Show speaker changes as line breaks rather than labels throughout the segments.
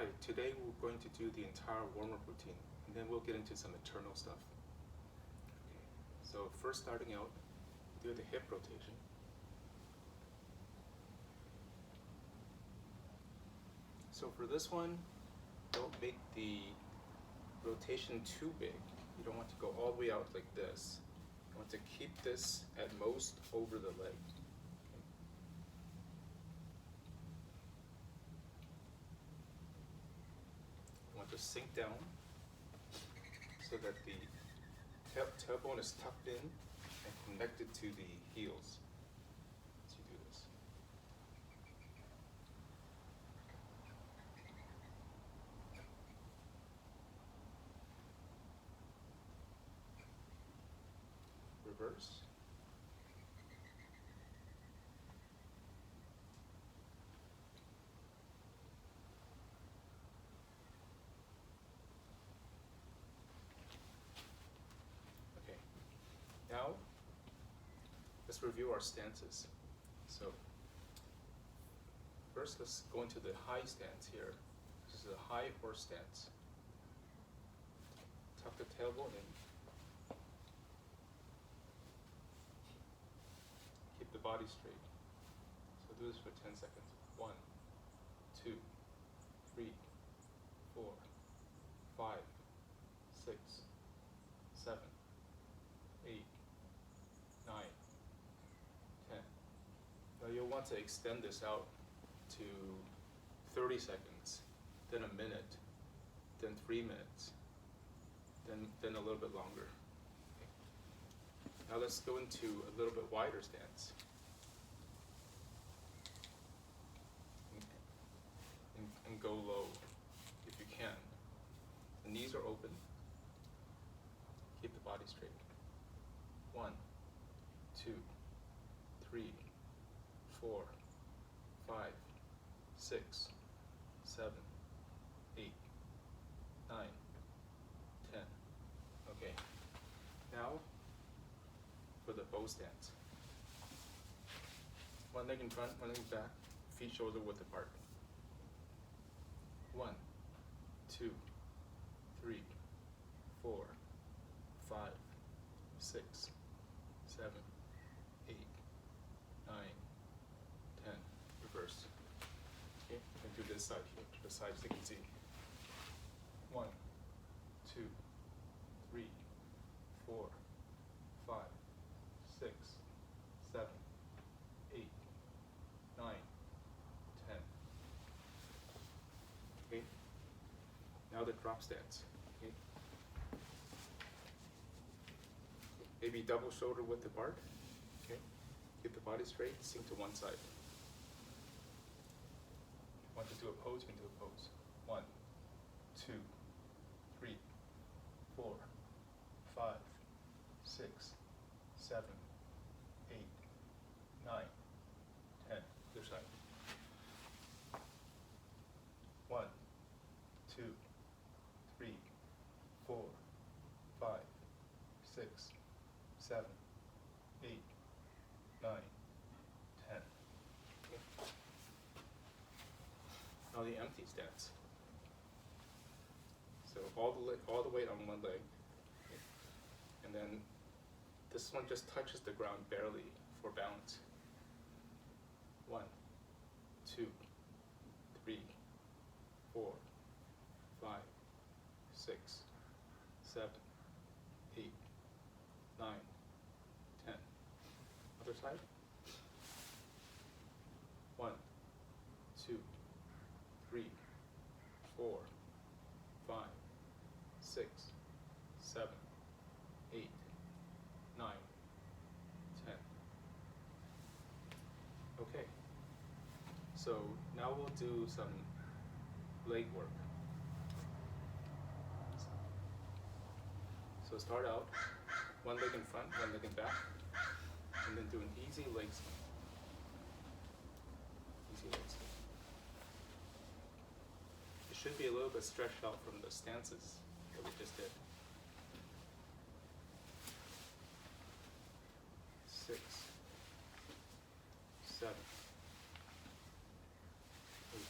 Hi, today we're going to do the entire warm-up routine, and then we'll get into some internal stuff. Okay. So first starting out, do the hip rotation. So for this one, don't make the rotation too big. You don't want to go all the way out like this. You want to keep this at most over the leg. You want to sink down so that the tailbone is tucked in and connected to the heels as you do this. Reverse. Okay. Now, let's review our stances. So, first let's go into the high stance here. This is a high horse stance. Tuck the tailbone in. Keep the body straight. So do this for 10 seconds. 1, 2, 3, 4, 5, 6, 7, 8, 9, 10. Now you'll want to extend this out to 30 seconds, then a minute, then 3 minutes, then a little bit longer. Now let's go into a little bit wider stance. And go low if you can. The knees are open. Keep the body straight. 1, 2, 3, 4, 5, 6, 7, 8, 9, 10. Okay. Now for the bow stance. One leg in front, one leg back, feet shoulder width apart. 1, 2, 3, 4, 5, 6, 7, 8, 9, 10. Reverse. Okay, and do this side here, the side so you can see. 1, 2, 3, 4, 5, 6, 7, 8, 9, 10. Okay. Now the drop stance. Okay. Maybe double shoulder width apart. Okay. Keep the body straight, sink to one side. Want to do a pose, you can do a pose. 1, 2, 3, 4, 5, 6, 7, 8, 9, 10. Other side. 1, 2, 3, 4, 5, 6, 7, 8, 9, 10. Okay. Now the empty stance. So all the weight on one leg, okay. And then this one just touches the ground barely for balance. 1, 2, 3, 4, 5, 6, 7, 8, 9, 10. Other side. 1, 2, 3, 4, 5, 6, 7, 8, 9, 10. Okay. So now we'll do some leg work. So start out, one leg in front, one leg in back, and then do an easy leg swing. Easy leg swing. It should be a little bit stretched out from the stances that we just did. 6, 7, 8,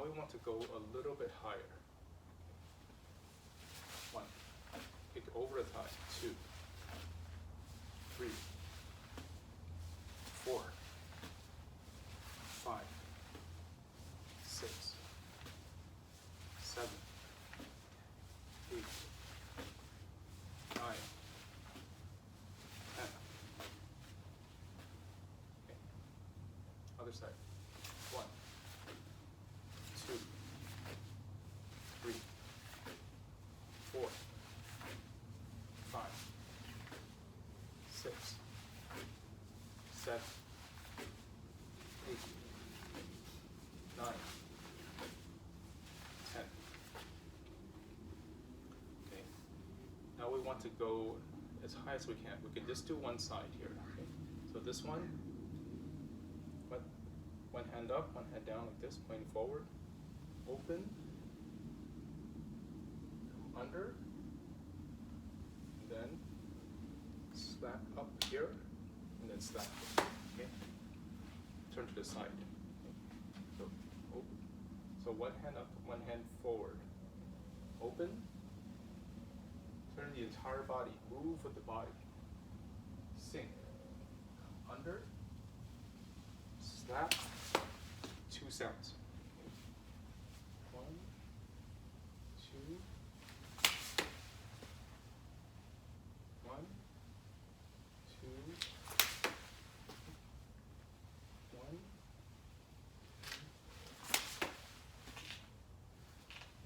we want to go a little bit higher. 1. Kick over the thigh. 2. 3. 4. 5. 6. 7. 8. 9. 10. Okay. Other side. 1. 2. 3. 4. 5. 6. 7. 8. 9. 10. Okay. Now we want to go as high as we can. We can just do one side here. Okay. So this one, one hand up, one hand down like this, pointing forward. Open. Come under. And then slap up here, and then slap. Okay. Turn to the side. Okay. So open. So one hand up, one hand forward. Open. Turn the entire body. Move with the body. Sink. Come under. Slap. 2 sounds. 1, 2. 1, 2. 1.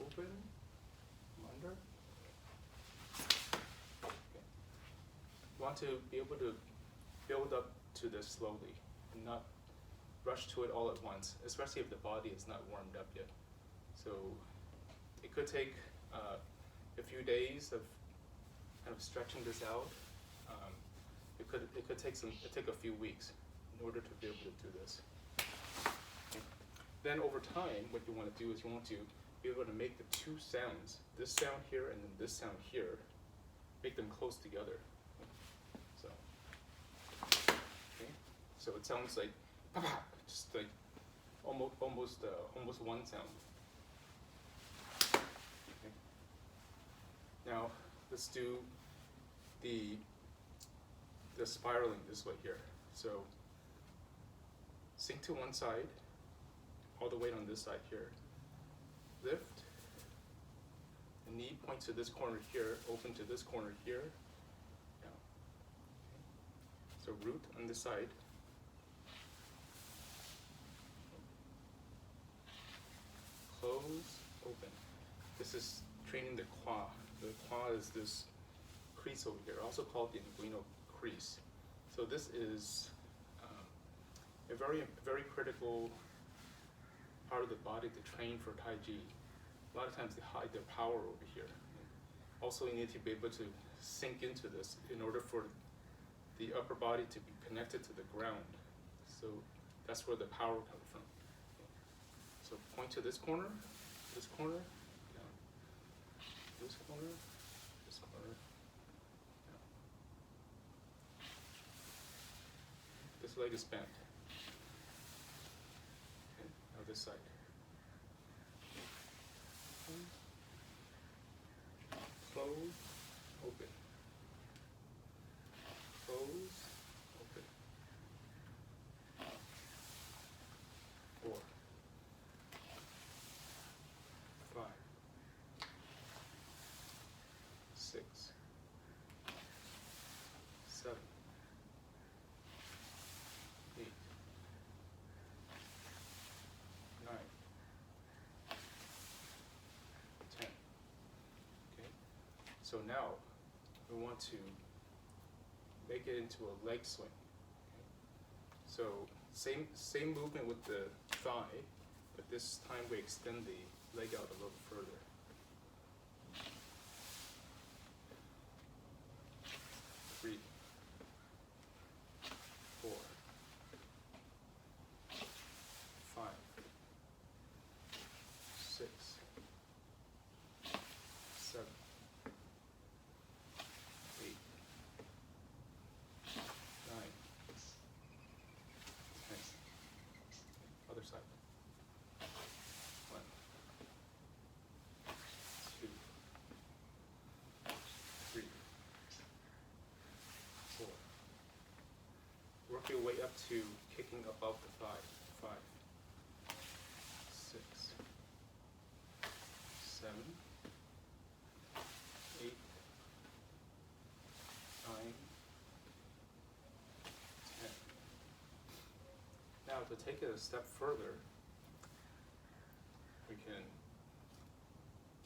Open. Under. Okay. You want to be able to build up to this slowly and not rush to it all at once, especially if the body is not warmed up yet. So it could take a few days of kind of stretching this out. It could take a few weeks in order to be able to do this. Okay. Then over time, what you want to do is you want to be able to make the 2 sounds, this sound here and then this sound here, make them close together. So, okay. So it sounds like just like almost one sound. Okay. Now let's do the spiraling this way here. So sink to one side, all the weight on this side here. Lift. The knee points to this corner here, open to this corner here. Down. Okay. So root on this side. Close, open. This is training the qua. The qua is this crease over here, also called the inguinal crease. So this is a very critical part of the body to train for Tai Chi. A lot of times they hide their power over here. Also, you need to be able to sink into this in order for the upper body to be connected to the ground. So that's where the power comes from. So point to this corner, down. This corner, this corner, down. This leg is bent. Okay. Now this side. Close, open. Close, open. 4, 5, 6, 7, 8, 9, 10. Okay. So now we want to make it into a leg swing. Okay. So same movement with the thigh, but this time we extend the leg out a little further. 3, 4, 5, 6, 7, 8, 9, 10. Other side. 1, step to kicking above the thigh. 5, 6, 7, 8, 9, 10. Now to take it a step further, we can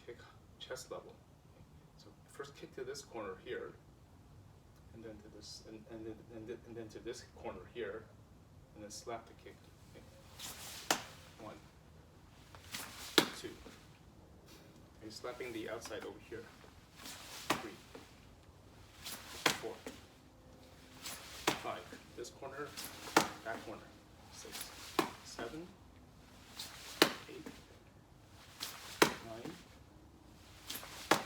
kick chest level. So first kick to this corner here, and then to this, and then to this corner here, and then slap the kick. Okay. 1, 2. And slapping the outside over here. 3, 4, 5. This corner, that corner. 6, 7, 8, 9, 10.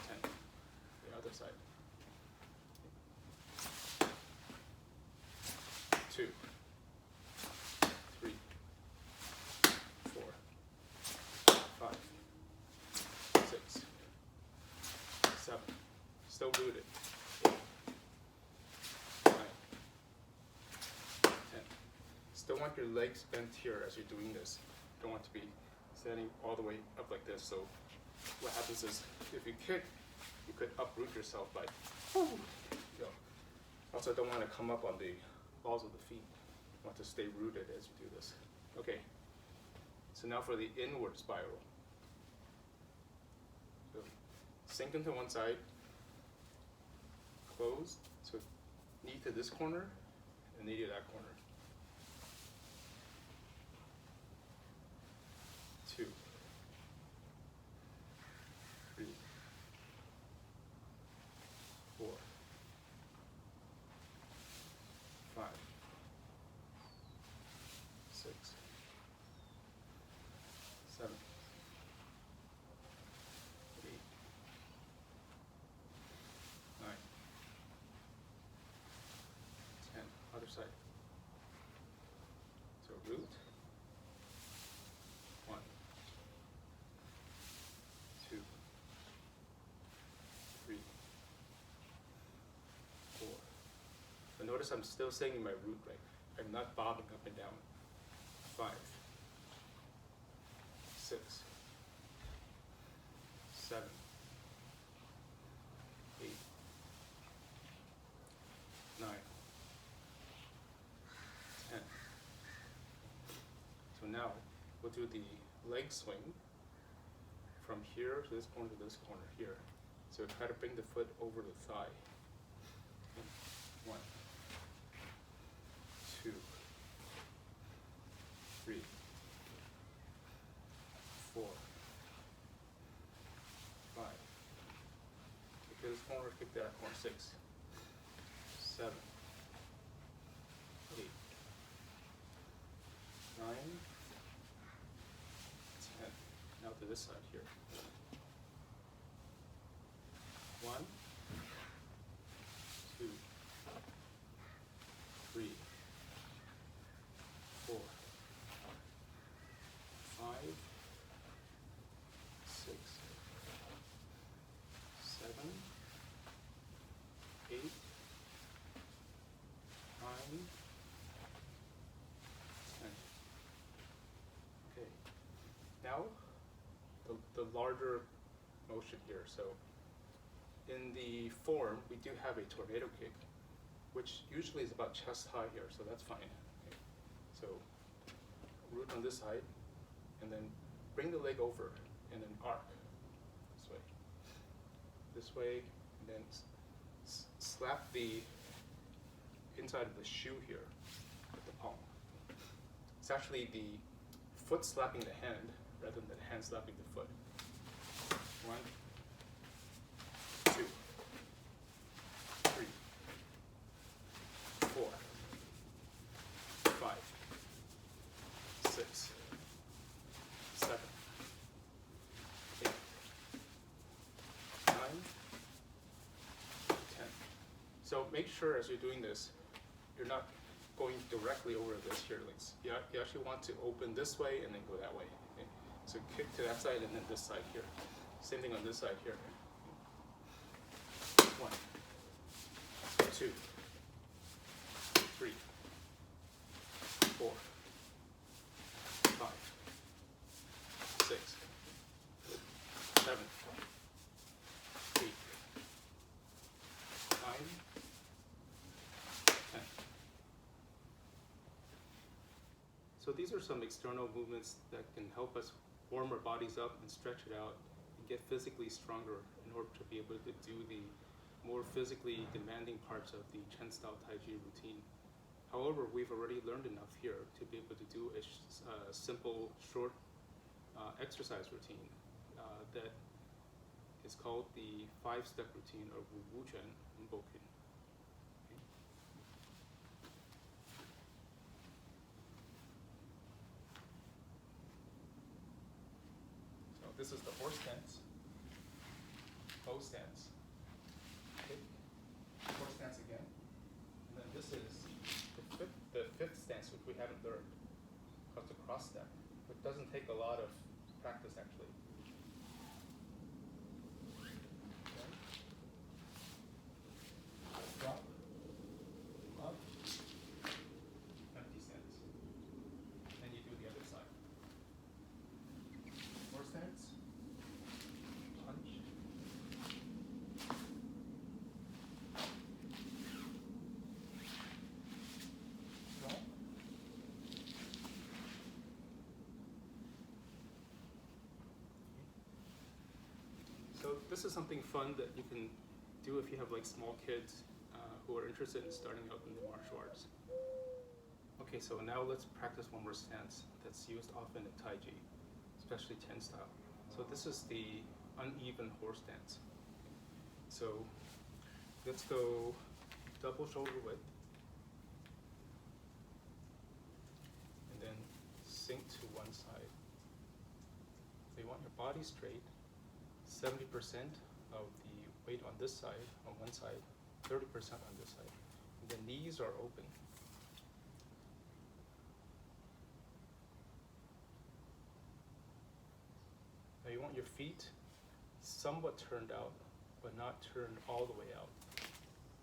The other side. 2, 3, 4, 5, 6, 7. Still rooted. 8, 9, 10. Still want your legs bent here as you're doing this. Don't want to be standing all the way up like this. So what happens is, if you kick, you could uproot yourself by, you know. Also don't want to come up on the balls of the feet. You want to stay rooted as you do this. Okay. So now for the inward spiral. So sink into one side, close. So knee to this corner, and knee to that corner. 2, 3, 4, 5, 6, 7, 8, 9, 10. Other side. So root. 1, 2, 3, 4. But notice I'm still staying in my root, right? I'm not bobbing up and down. 5, 6, 7, 8, 9, 10. So now we'll do the leg swing from here to this corner to this corner here. So try to bring the foot over the thigh. 1, 2, 3, 4, 5. Kick to this corner, kick to that corner. 6, 7, 8, 9, 10. Now to this side here. 1, 2, 3, 4, 5, 6, 7, 8, 9, 10. Okay. Now the larger motion here. So in the form, we do have a tornado kick, which usually is about chest high here, so that's fine. Okay. So root on this side, and then bring the leg over, and then arc this way. This way, and then slap the inside of the shoe here with the palm. It's actually the foot slapping the hand rather than the hand slapping the foot. 1, 2, 3, 4, 5, 6, 7, 8, 9, 10. So make sure as you're doing this, you're not going directly over this here. You actually want to open this way and then go that way. Okay? So kick to that side and then this side here. Same thing on this side here. 1, 2, 3, So these are some external movements that can help us warm our bodies up and stretch it out and get physically stronger in order to be able to do the more physically demanding parts of the Chen-Style Taiji routine. However, we've already learned enough here to be able to do a simple, short exercise routine that is called the 5-step routine or Wu Chen Boken. So this is the horse stance, bow stance, okay. Horse stance again, and then this is the fifth stance, which we haven't learned, called the cross step, which doesn't take a lot of practice actually. Okay. Drop, up, empty stance. Then you do the other side. Horse stance, punch, drop. So this is something fun that you can do if you have like small kids who are interested in starting out in the martial arts. Okay, so now let's practice one more stance that's used often in Taiji, especially Chen style. So this is the uneven horse stance. So let's go double shoulder width, and then sink to one side. So you want your body straight, 70% of the weight on this side, on one side, 30% on this side. And the knees are open. Now you want your feet somewhat turned out, but not turned all the way out,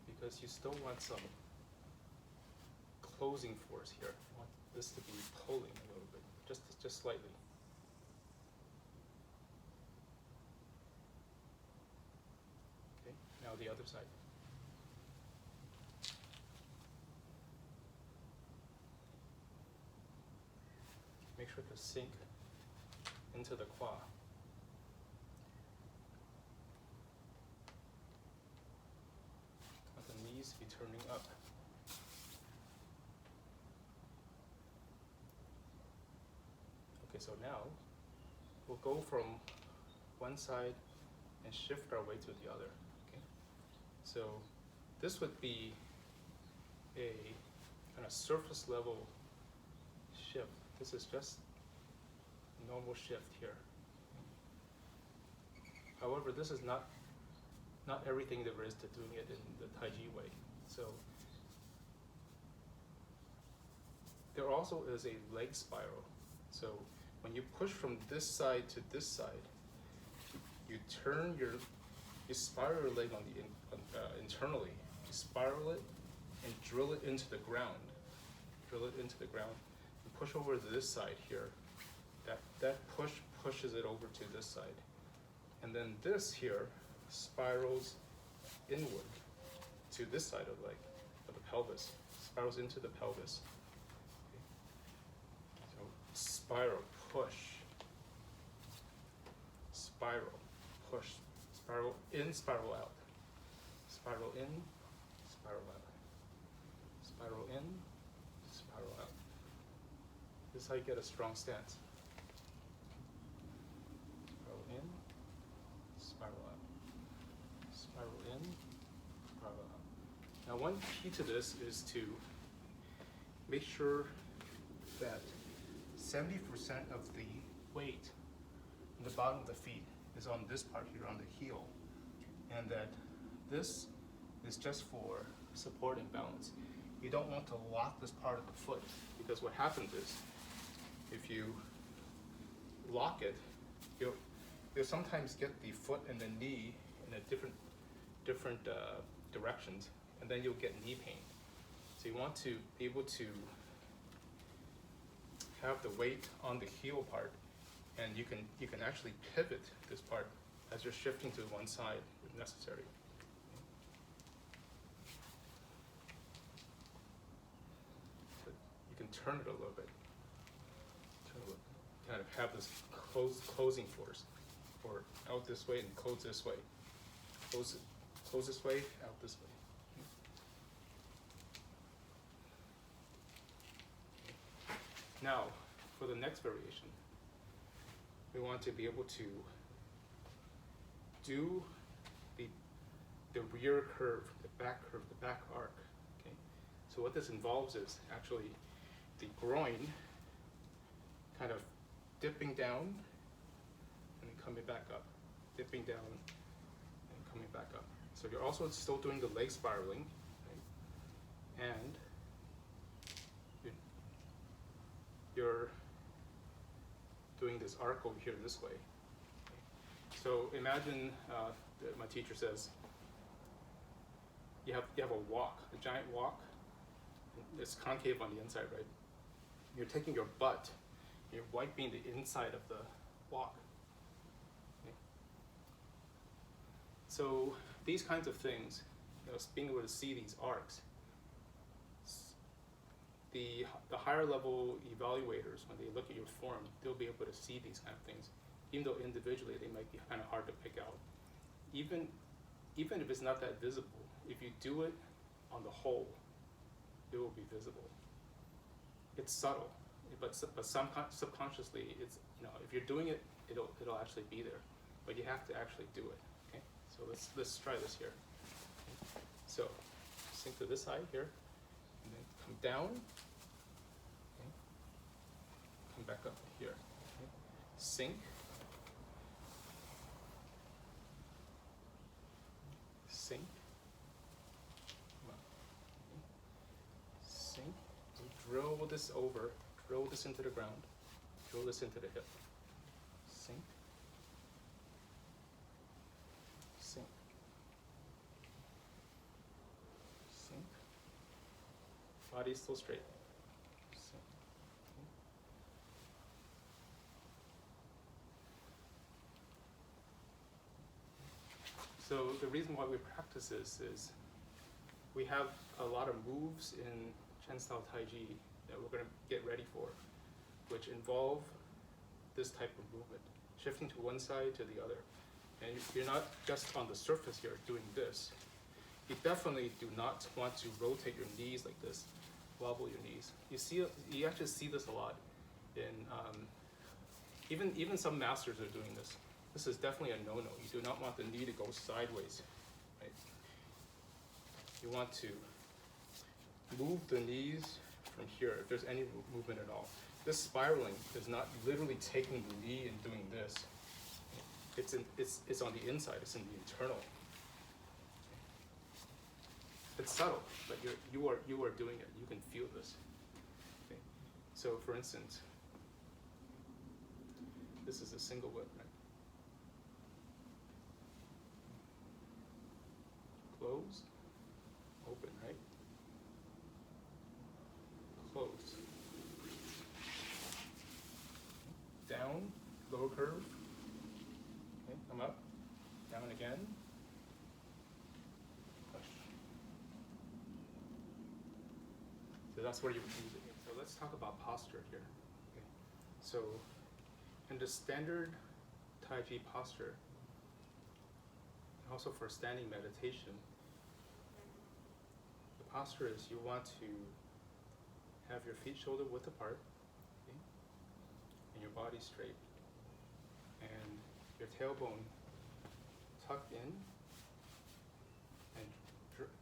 because you still want some closing force here. You want this to be pulling a little bit, just slightly. Okay, now the other side. Make sure to sink into the qua. Want the knees to be turning up. Okay, so now we'll go from one side and shift our way to the other. Okay, so this would be a kind of surface level shift. This is just normal shift here. However, this is not everything there is to doing it in the Taiji way. So there also is a leg spiral. So when you push from this side to this side, you spiral your leg on the internally. You spiral it and drill it into the ground. Drill it into the ground. Push over to this side here. That push pushes it over to this side. And then this here spirals inward to this side of the leg, of the pelvis. Spirals into the pelvis. Okay. So spiral, push. Spiral, push. Spiral in, spiral out. Spiral in, spiral out. Spiral in, spiral out. This is how you get a strong stance. Spiral in, spiral out. Spiral in, spiral out. Now one key to this is to make sure that 70% of the weight in the bottom of the feet is on this part here, on the heel. And that this is just for support and balance. You don't want to lock this part of the foot, because what happens is, if you lock it, you'll sometimes get the foot and the knee in a different directions, and then you'll get knee pain. So you want to be able to have the weight on the heel part, and you can actually pivot this part as you're shifting to one side if necessary. So you can turn it a little bit. kind of have this closing force, or out this way and close this way. Close this way, out this way. Now, for the next variation, we want to be able to do the rear curve, the back arc. Okay. So what this involves is actually the groin kind of dipping down and coming back up, dipping down and coming back up. So you're also still doing the leg spiraling, right? And you're doing this arc over here this way. So imagine my teacher says you have a walk, a giant walk. It's concave on the inside, right? You're taking your butt, you're wiping the inside of the walk. Okay. So these kinds of things, being able to see these arcs, the higher level evaluators, when they look at your form, they'll be able to see these kind of things, even though individually they might be kind of hard to pick out. Even if it's not that visible, if you do it on the whole, it will be visible. It's subtle, but subconsciously, it's, if you're doing it, it'll actually be there, but you have to actually do it. Okay, so let's try this here. Okay. So sink to this side here, and then come down. Okay. Come back up here. Okay. Sink. Sink. Sink. Drill this over. Drill this into the ground. Drill this into the hip. Sink. Sink. Sink. Body still straight. Sink. So the reason why we practice this is we have a lot of moves in Chen-Style Taiji that we're going to get ready for, which involve this type of movement, shifting to one side to the other. And you're not just on the surface here doing this. You definitely do not want to rotate your knees like this, wobble your knees. You actually see this a lot in, even some masters are doing this. This is definitely a no-no. You do not want the knee to go sideways, right? You want to move the knees from here, if there's any movement at all. This spiraling is not literally taking the knee and doing this. It's on the inside, it's in the internal. It's subtle, but you are doing it. You can feel this. Okay. So for instance, this is a single whip, right? Close, open, right? Close. Down, lower curve. Okay, come up, down again. Push. So that's where you would use it. So let's talk about posture here. Okay. So in the standard Taiji posture, also for standing meditation, the posture is you want to have your feet shoulder width apart, okay, and your body straight, and your tailbone tucked in and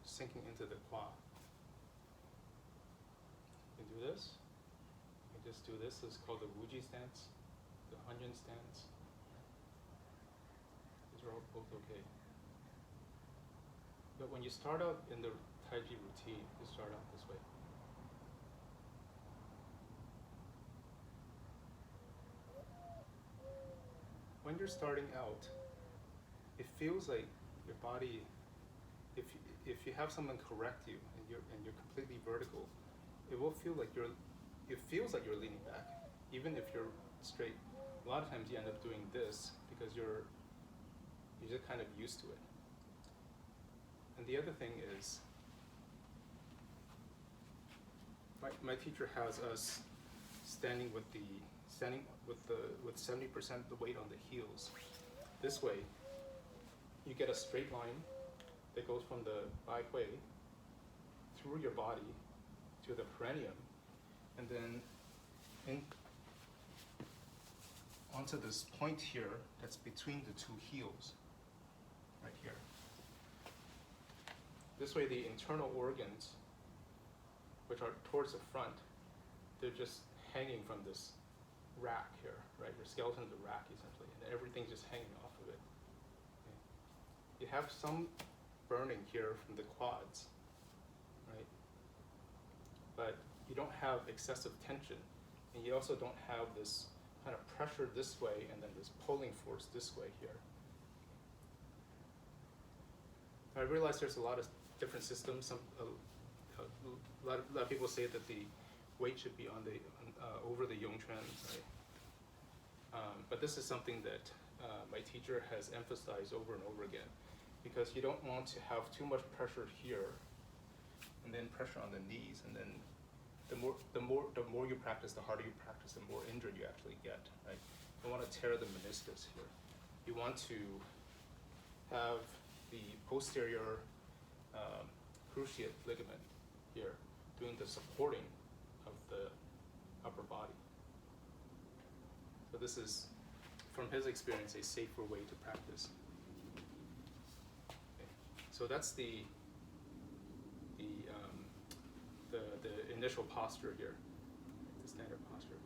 sinking into the quad. You can do this. You can just do this. This is called the Wuji stance, the onion stance. These are all both okay. But when you start out in the Taiji routine, you start out this way. When you're starting out, it feels like your body, if you have someone correct you and you're completely vertical, it will feel like it feels like you're leaning back, even if you're straight. A lot of times you end up doing this because you're just kind of used to it. And the other thing is, my teacher has us standing with the standing with 70% of the weight on the heels. This way, you get a straight line that goes from the bai hui through your body to the perineum, and then onto this point here that's between the two heels, right here. This way, the internal organs, which are towards the front, they're just hanging from this rack here, right? Your skeleton's a rack, essentially, and everything's just hanging off of it. Okay. You have some burning here from the quads, right? But you don't have excessive tension, and you also don't have this kind of pressure this way and then this pulling force this way here. I realize there's a lot of different systems. A lot of people say that the weight should be on the over the Yongquan, right? But this is something that my teacher has emphasized over and over again, because you don't want to have too much pressure here, and then pressure on the knees, and then the more you practice, the harder you practice, the more injured you actually get, right? You don't want to tear the meniscus here. You want to have the posterior cruciate ligament here doing the supporting of the upper body. So this is, from his experience, a safer way to practice. Okay. So that's the initial posture here, the standard posture.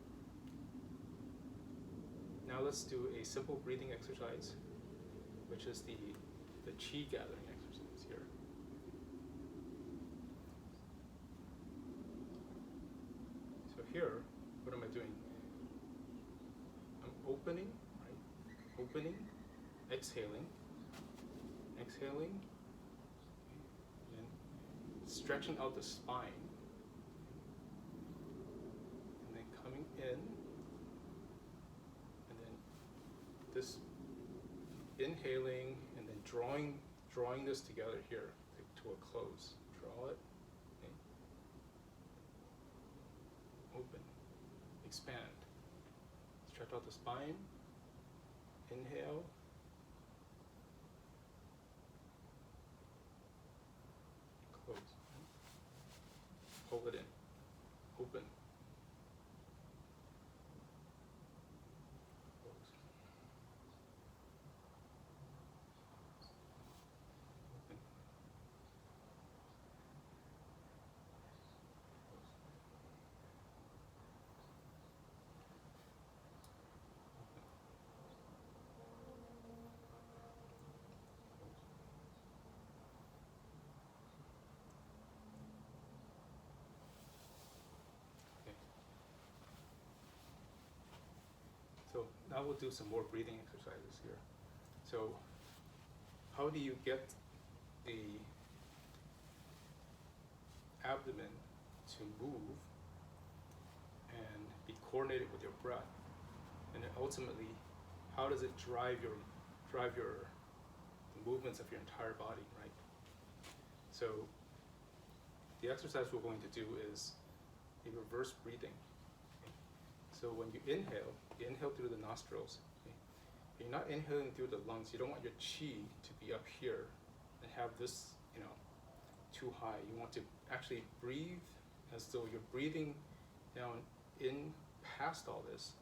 Now let's do a simple breathing exercise, which is the qi gathering exercise here. So here, what am I doing? I'm opening, right? Opening, exhaling, exhaling, and stretching out the spine. In, and then this inhaling, and then drawing this together here to a close. Draw it, okay. Open, expand, stretch out the spine, inhale, close, hold it in, open. So now we'll do some more breathing exercises here. So how do you get the abdomen to move and be coordinated with your breath? And then ultimately, how does it drive the movements of your entire body, right? So the exercise we're going to do is a reverse breathing. So when you inhale through the nostrils. Okay? You're not inhaling through the lungs. You don't want your qi to be up here and have this, too high. You want to actually breathe as though you're breathing down in past all this,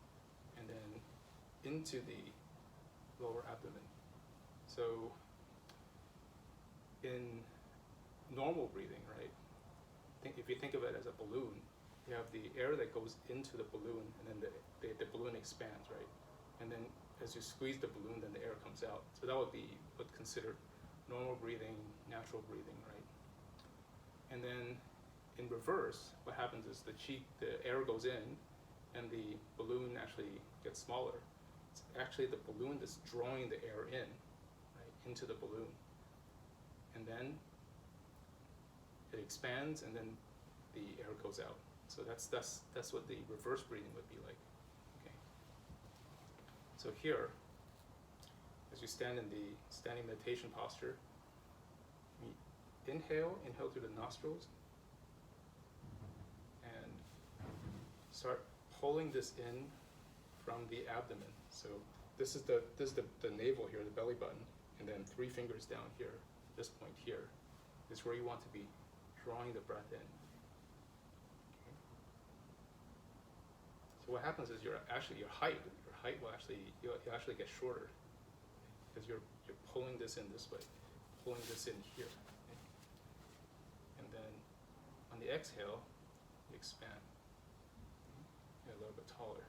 and then into the lower abdomen. So in normal breathing, right? If you think of it as a balloon, you have the air that goes into the balloon, and then the balloon expands, right? And then as you squeeze the balloon, then the air comes out. So that would be what's considered normal breathing, natural breathing, right? And then in reverse, what happens is the air goes in, and the balloon actually gets smaller. It's actually the balloon that's drawing the air in, right, into the balloon. And then it expands, and then the air goes out. So that's what the reverse breathing would be like. Okay. So here, as you stand in the standing meditation posture, inhale through the nostrils, and start pulling this in from the abdomen. So this is the navel here, the belly button, and then 3 fingers down here. This point here is where you want to be drawing the breath in. Okay. So what happens is your height will you'll actually get shorter because you're pulling this in this way, pulling this in here. Okay. And then on the exhale, you expand. You're a little bit taller.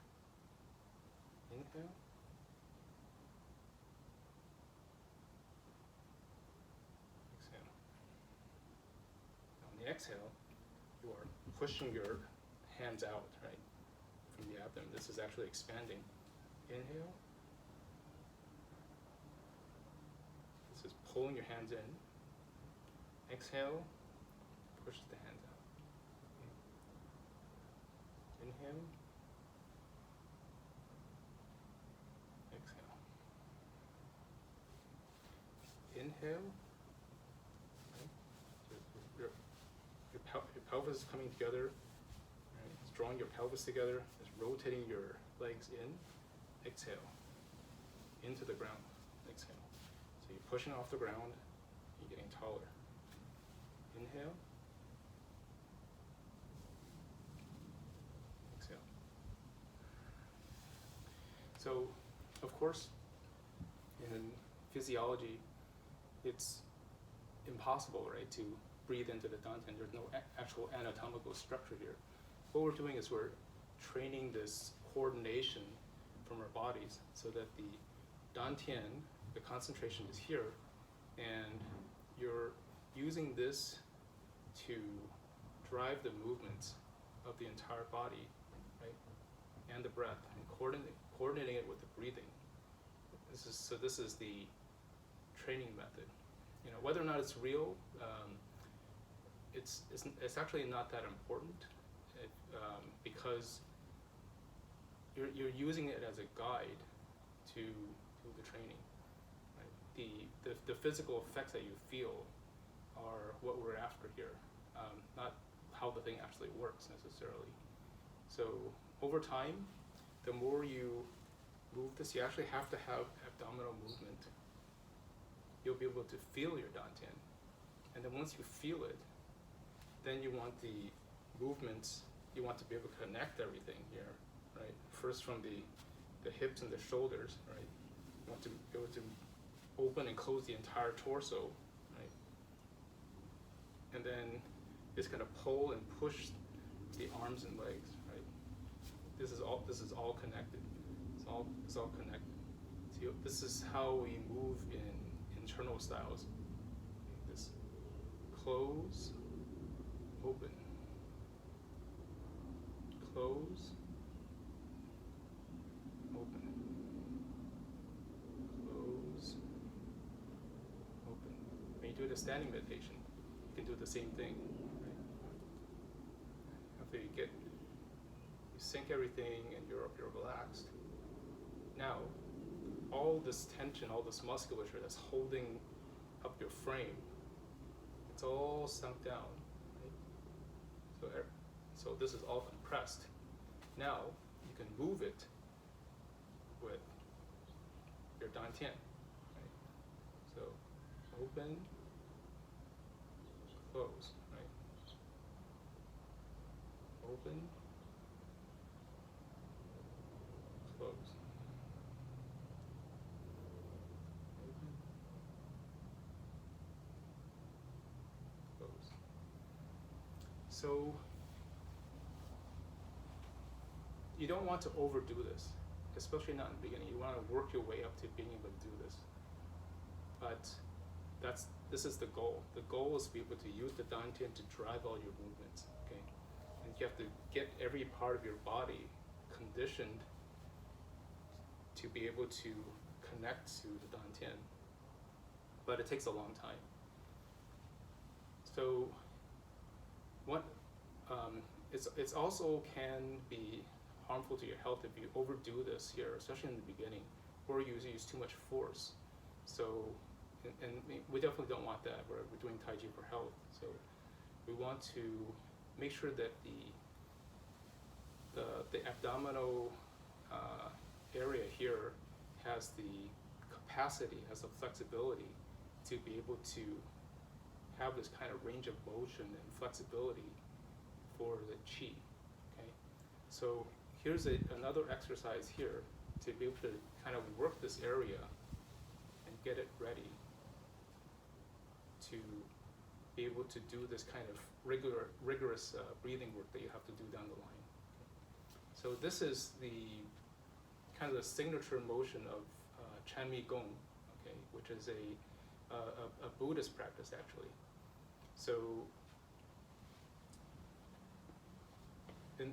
Inhale. Exhale. On the exhale, you are pushing your hands out, right, from the abdomen. This is actually expanding. Inhale. This is pulling your hands in. Exhale, push the hands out. Okay. Inhale. Exhale. Inhale. Okay. Your pelvis is coming together. Right? It's drawing your pelvis together. It's rotating your legs in. Exhale. Into the ground. Exhale. So you're pushing off the ground. You're getting taller. Inhale. Exhale. So, of course, in physiology, it's impossible, right, to breathe into the dantian. There's no actual anatomical structure here. What we're doing is we're training this coordination from our bodies so that the dantian, the concentration is here, and you're using this to drive the movements of the entire body, right, and the breath, and coordinating it with the breathing. This is the training method. You know, whether or not it's real, it's actually not that important, because you're using it as a guide to the training. Right? The physical effects that you feel are what we're after here, not how the thing actually works necessarily. So over time, the more you move this, you actually have to have abdominal movement. You'll be able to feel your dantian. And then once you feel it, then you want the movements, you want to be able to connect everything here, right? First from the hips and the shoulders, right? You want to be able to open and close the entire torso, right? And then it's gonna pull and push the arms and legs, right? This is all connected. It's all connected. So this is how we move in internal styles. This close, open, close, open, close, open. When you do the standing meditation, you can do the same thing. Right? After you sync everything and you're relaxed. Now, all this tension, all this musculature that's holding up your frame, it's all sunk down. Right? So this is all compressed. Now you can move it with your dantian. Right? So open, close. Right? Open, close. Open, close. So you don't want to overdo this, especially not in the beginning. You want to work your way up to being able to do this. But this is the goal. The goal is to be able to use the dantian to drive all your movements. Okay, and you have to get every part of your body conditioned to be able to connect to the dantian. But it takes a long time. So it's also can be harmful to your health if you overdo this here, especially in the beginning, or you use too much force. So, and we definitely don't want that. We're doing Tai Chi for health, so we want to make sure that the abdominal area here has the capacity, has the flexibility to be able to have this kind of range of motion and flexibility for the qi. Okay, so here's another exercise here to be able to kind of work this area and get it ready to be able to do this kind of rigorous breathing work that you have to do down the line. So this is the kind of the signature motion of Chan Mi Gong, okay, which is a Buddhist practice actually. So in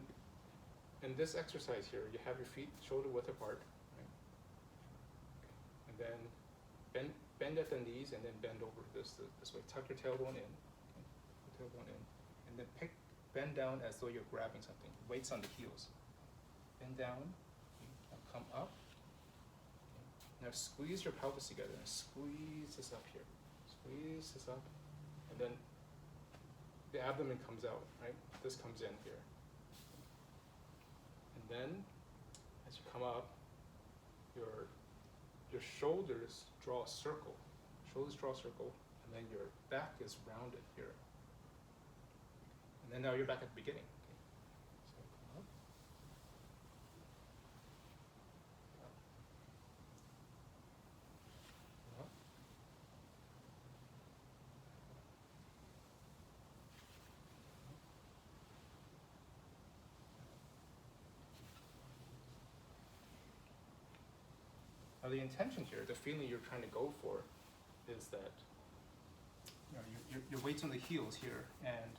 this exercise here, you have your feet shoulder width apart, right? And then bend at the knees and then bend over this way. Tuck your tailbone in, okay? Your tailbone in, and then bend down as though you're grabbing something. Weights on the heels. Bend down, okay? Now come up. Okay? Now squeeze your pelvis together and squeeze this up here. Squeeze this up, and then the abdomen comes out, right? This comes in here. And then, as you come up, your shoulders draw a circle. Shoulders draw a circle, and then your back is rounded here. And then now you're back at the beginning. Okay. So come up. Up. Up. Now the intention here, the feeling you're trying to go for, is that your weight's on the heels here, and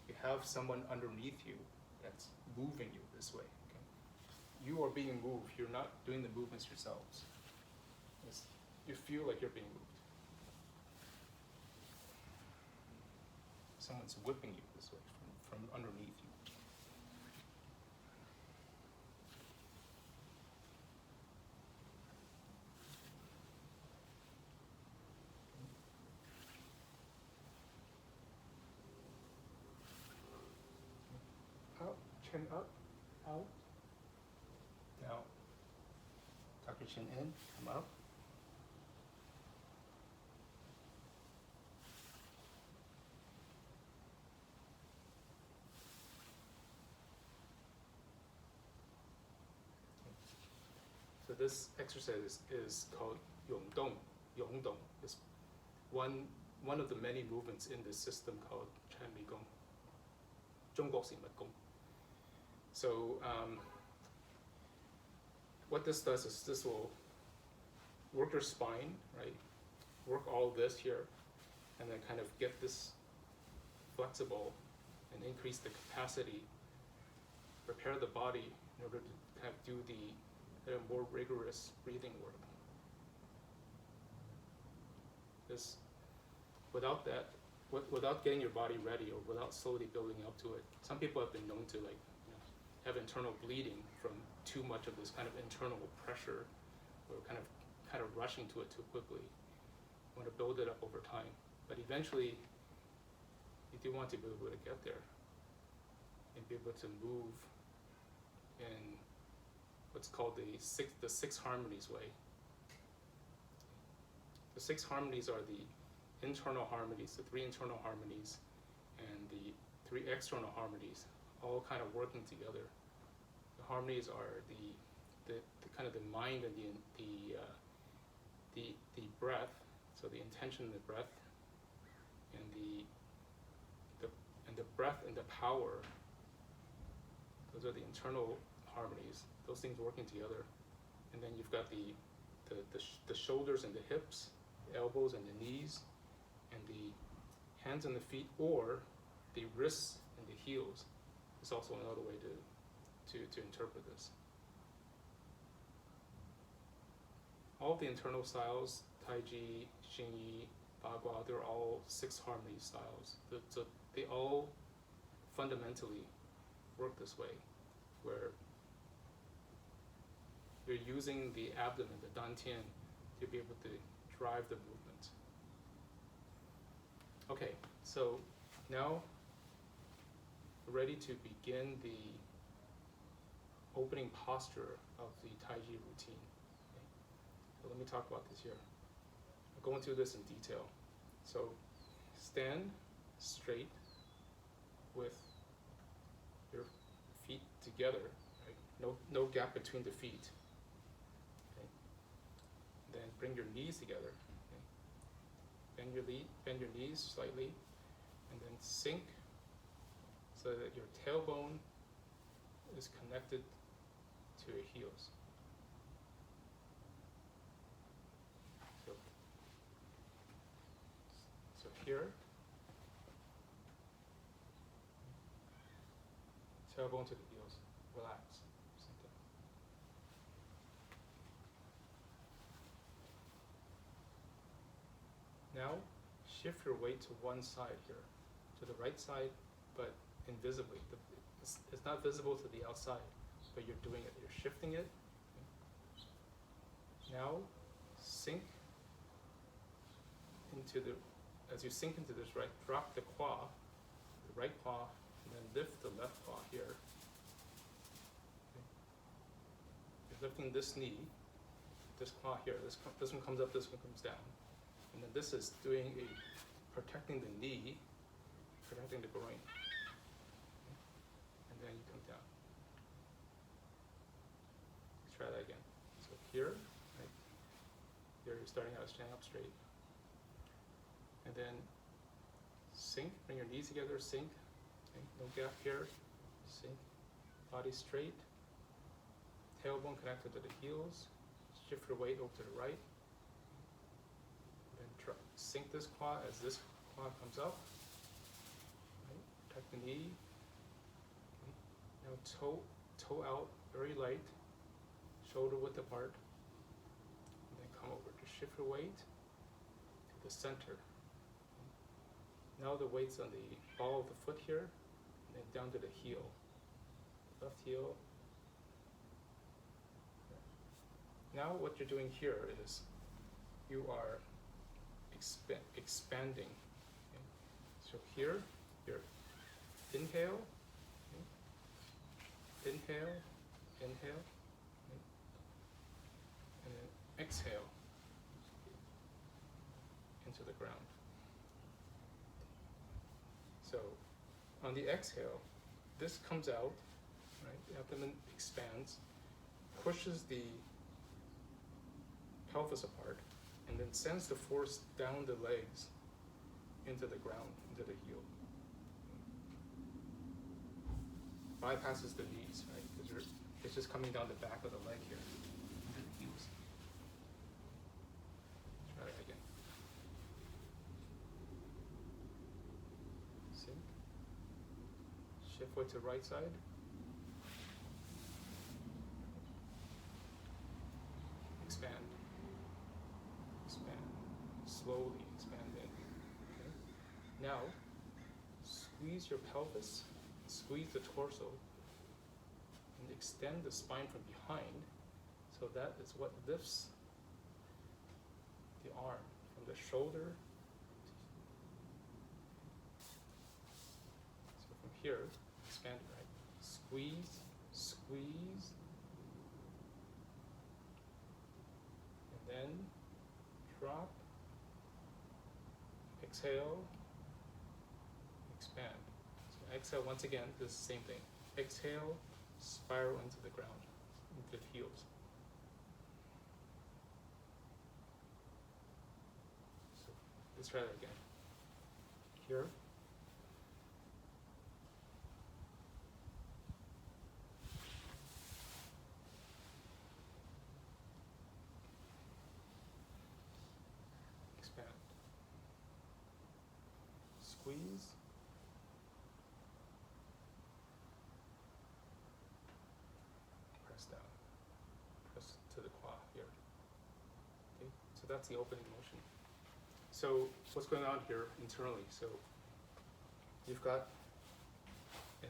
you have someone underneath you that's moving you this way. Okay? You are being moved. You're not doing the movements yourselves. You feel like you're being moved. Someone's whipping you this way from underneath you. Up, chin up, out. Now, tuck your chin in, come up. So this exercise is called Yongdong. Yongdong is one of the many movements in this system called Chan Mi Gong. 中國式密功. So what this does is this will work your spine, right? Work all this here, and then kind of get this flexible and increase the capacity, prepare the body in order to kind of do the more rigorous breathing work. This, without that, without getting your body ready or without slowly building up to it, some people have been known to have internal bleeding from too much of this kind of internal pressure, or kind of rushing to it too quickly. You want to build it up over time, but eventually you do want to be able to get there and be able to move in what's called the six harmonies way. The six harmonies are the internal harmonies, the three internal harmonies, and the three external harmonies, all kind of working together. The harmonies are the kind of the mind and the breath, so the intention and the breath, and the breath and the power. Those are the internal harmonies. Those things working together, and then you've got the shoulders and the hips, the elbows and the knees, and the hands and the feet, or the wrists and the heels is also another way to interpret this. All the internal styles, Taiji, Xingyi, Bagua, they're all six harmony styles. So they all fundamentally work this way, where you're using the abdomen, the dantian, to be able to drive the movement. Okay, so now we're ready to begin the opening posture of the Taiji routine. Okay? So let me talk about this here. I'll go into this in detail. So stand straight with your feet together, right? No gap between the feet. Okay? Then bring your knees together. Okay? Bend your knees slightly, and then sink so that your tailbone is connected to your heels. So here, tailbone to the heels, relax. Now, shift your weight to one side here, to the right side, but invisibly. It's not visible to the outside, but you're doing it. You're shifting it. Now, sink into as you sink into this, right, drop the right paw, and then lift the left paw here. Okay. You're lifting this knee, this claw here. This one comes up, this one comes down. And then this is protecting the knee, protecting the groin. And then you come down. Let's try that again. So here, right, here you're starting out standing up straight. And then sink, bring your knees together, sink. Okay, no gap here, sink. Body straight. Tailbone connected to the heels. Shift your weight over to the right. Sink this claw as this claw comes up. Right? Protect the knee. Okay. Now toe out, very light, shoulder width apart. And then come over to shift your weight to the center. Okay. Now the weight's on the ball of the foot here, and then down to the heel. Left heel. Now what you're doing here is you are expanding. Okay. So here, you're inhale, okay. Inhale, okay. And then exhale into the ground. So on the exhale, this comes out, right? The abdomen expands, pushes the pelvis apart, and then sends the force down the legs into the ground, into the heel. Bypasses the knees, right? Because it's just coming down the back of the leg here, into the heels. Try that again. Sink. Shift weight to right side. Expand. Slowly expand in. Okay. Now, squeeze your pelvis, squeeze the torso, and extend the spine from behind, so that is what lifts the arm from the shoulder. So from here, expand it, right? Squeeze, squeeze, and then drop. Exhale, expand. So exhale once again, this is the same thing. Exhale, spiral into the ground, into the heels. So let's try that again. Here. Expand. Squeeze. Press down. Press to the quad here. Okay, so that's the opening motion. So what's going on here internally? So you've got an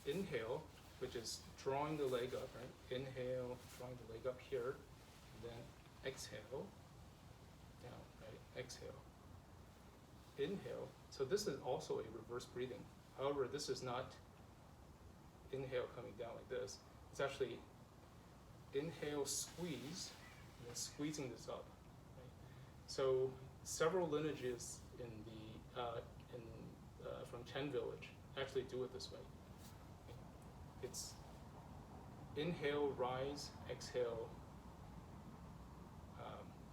inhale, which is drawing the leg up, right? Inhale, drawing the leg up here, and then exhale, down, right? Exhale. Inhale. So this is also a reverse breathing. However, this is not inhale coming down like this. It's actually inhale, squeeze, and then squeezing this up. Right? So several lineages in from Chen village actually do it this way. Okay? It's inhale, rise, exhale,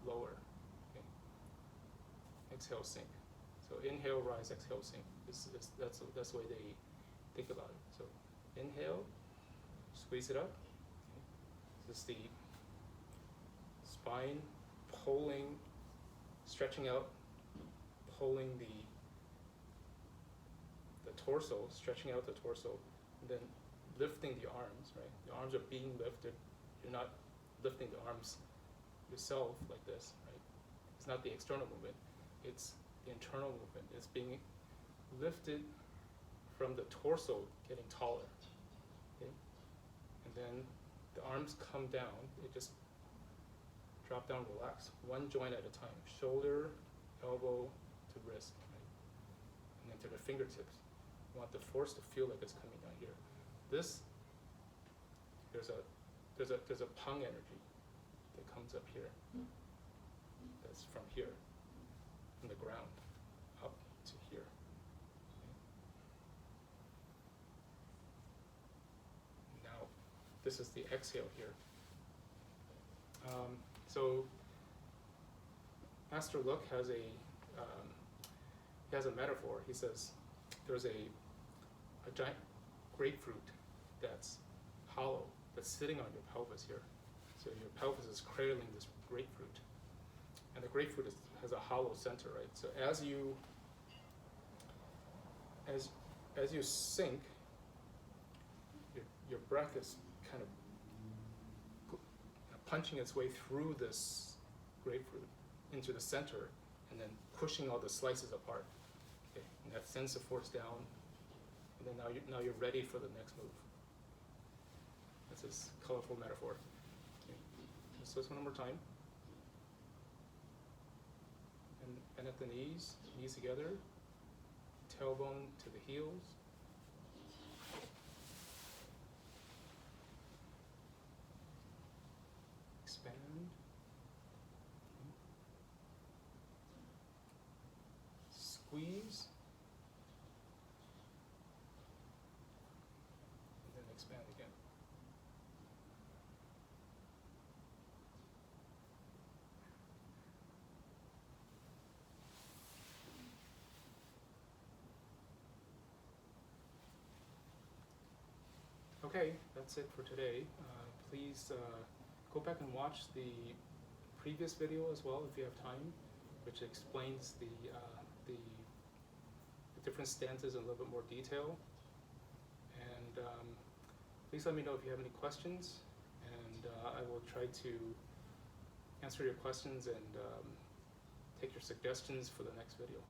lower. Okay? Exhale, sink. So inhale, rise, exhale, sink. That's the way they think about it. So inhale, squeeze it up. Okay? This is the spine pulling, stretching out, pulling the torso, stretching out the torso, and then lifting the arms, right? The arms are being lifted. You're not lifting the arms yourself like this, right? It's not the external movement, it's the internal movement. It's being lifted from the torso getting taller, okay? And then the arms come down, they just drop down, relax, one joint at a time, shoulder, elbow to wrist, right? And then to the fingertips. You want the force to feel like it's coming down here. This, there's a pung energy that comes up here. That's from here, from the ground, up to here. Okay. Now, this is the exhale here. So, Master Luck has a metaphor. He says there's a giant grapefruit that's hollow, that's sitting on your pelvis here. So your pelvis is cradling this grapefruit, and the grapefruit has a hollow center, right? So as you sink, your breath is kind of punching its way through this grapefruit into the center, and then pushing all the slices apart. Okay, and that sends the force down, and then now you're ready for the next move. That's this colorful metaphor. Okay. Let's do this one more time. And at the knees together, tailbone to the heels. Expand. Squeeze. And then expand again. Okay, that's it for today. Please go back and watch the previous video as well if you have time, which explains the different stances in a little bit more detail. And please let me know if you have any questions, and I will try to answer your questions and take your suggestions for the next video.